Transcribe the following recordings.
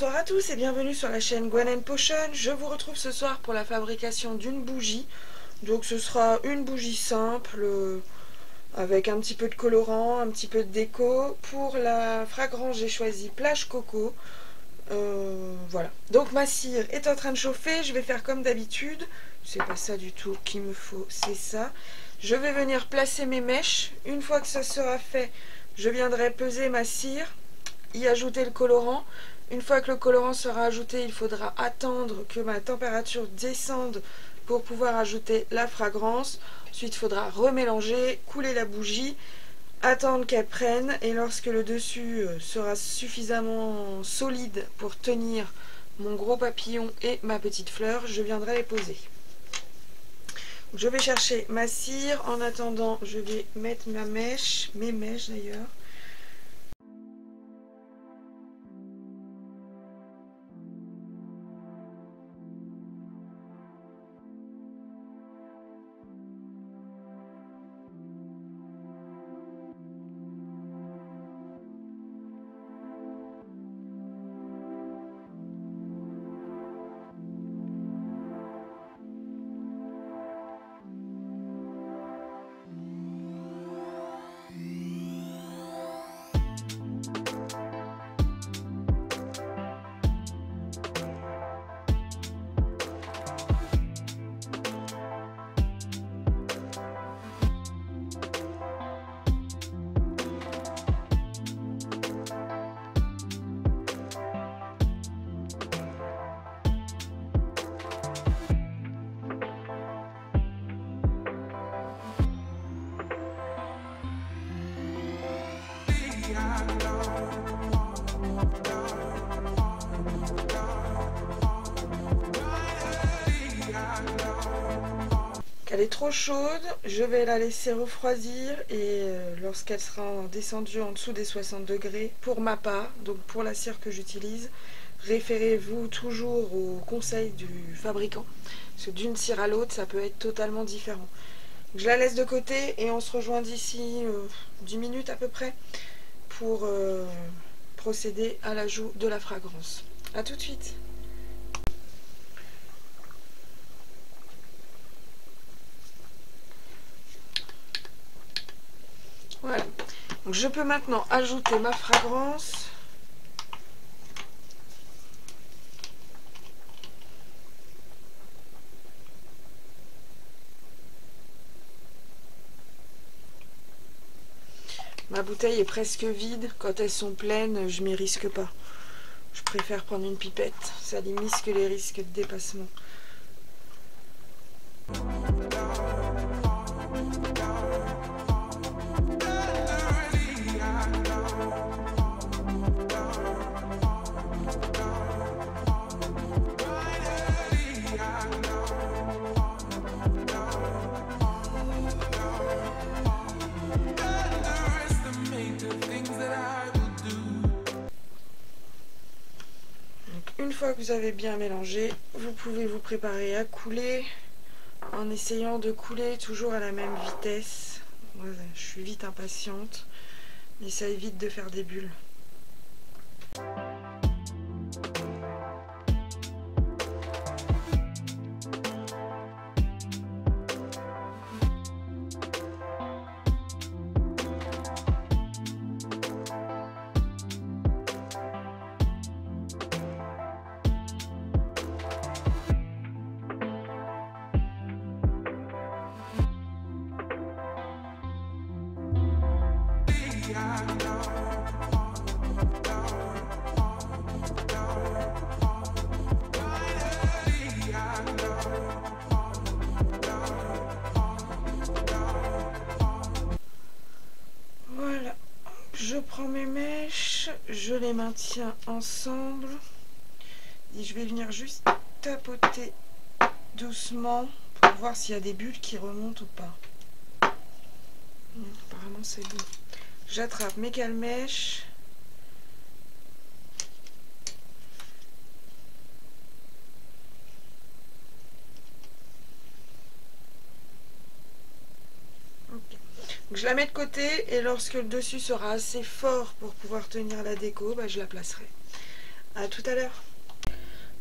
Bonsoir à tous et bienvenue sur la chaîne Gwen & Potion. Je vous retrouve ce soir pour la fabrication d'une bougie. Donc ce sera une bougie simple avec un petit peu de colorant, un petit peu de déco. Pour la fragrance, j'ai choisi Plage Coco. Voilà. Donc ma cire est en train de chauffer. Je vais faire comme d'habitude. C'est pas ça du tout qu'il me faut, c'est ça. Je vais venir placer mes mèches. Une fois que ça sera fait, je viendrai peser ma cire, y ajouter le colorant. Une fois que le colorant sera ajouté, il faudra attendre que ma température descende pour pouvoir ajouter la fragrance. Ensuite, il faudra remélanger, couler la bougie, attendre qu'elle prenne, et lorsque le dessus sera suffisamment solide pour tenir mon gros papillon et ma petite fleur, je viendrai les poser. Je vais chercher ma cire. En attendant, je vais mettre ma mèche, mes mèches d'ailleurs. Elle est trop chaude, je vais la laisser refroidir et lorsqu'elle sera descendue en dessous des 60 degrés, pour ma part, donc pour la cire que j'utilise, référez-vous toujours au conseil du fabricant, parce que d'une cire à l'autre, ça peut être totalement différent. Je la laisse de côté et on se rejoint d'ici 10 minutes à peu près pour procéder à l'ajout de la fragrance. A tout de suite. Voilà, donc je peux maintenant ajouter ma fragrance. Ma bouteille est presque vide. Quand elles sont pleines, je m'y risque pas. Je préfère prendre une pipette, ça limite les risques de dépassement. Une fois que vous avez bien mélangé, vous pouvez vous préparer à couler en essayant de couler toujours à la même vitesse. Moi, je suis vite impatiente, mais ça évite de faire des bulles. Voilà, je prends mes mèches, je les maintiens ensemble et je vais venir juste tapoter doucement pour voir s'il y a des bulles qui remontent ou pas. Apparemment c'est bon. J'attrape mes cale-mèches. Okay. Donc je la mets de côté et lorsque le dessus sera assez fort pour pouvoir tenir la déco, bah, je la placerai. À tout à l'heure.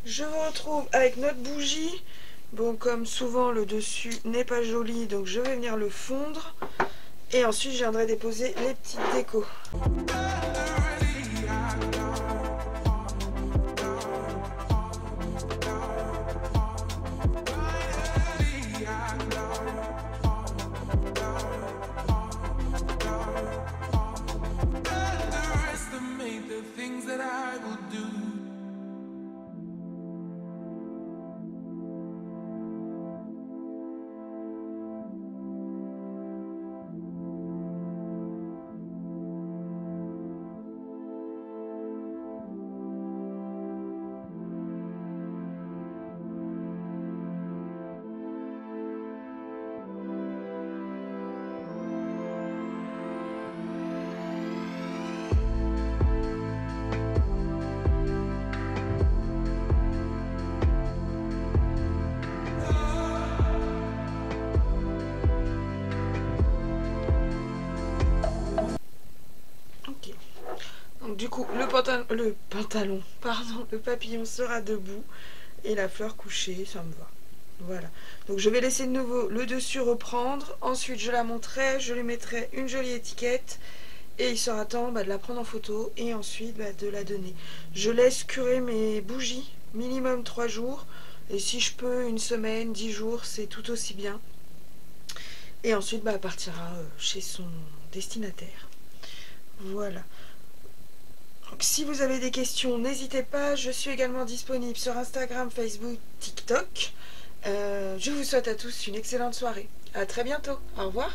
Je vous retrouve avec notre bougie. Bon, comme souvent, le dessus n'est pas joli, donc je vais venir le fondre. Et ensuite, je viendrai déposer les petites décos. Donc du coup, le papillon sera debout et la fleur couchée, ça me va. Voilà. Donc je vais laisser de nouveau le dessus reprendre. Ensuite, je la monterai, je lui mettrai une jolie étiquette et il sera temps de la prendre en photo et ensuite de la donner. Je laisse curer mes bougies minimum 3 jours et si je peux une semaine, 10 jours, c'est tout aussi bien. Et ensuite, elle partira chez son destinataire. Voilà. Donc, si vous avez des questions, n'hésitez pas. Je suis également disponible sur Instagram, Facebook, TikTok. Je vous souhaite à tous une excellente soirée. À très bientôt. Au revoir.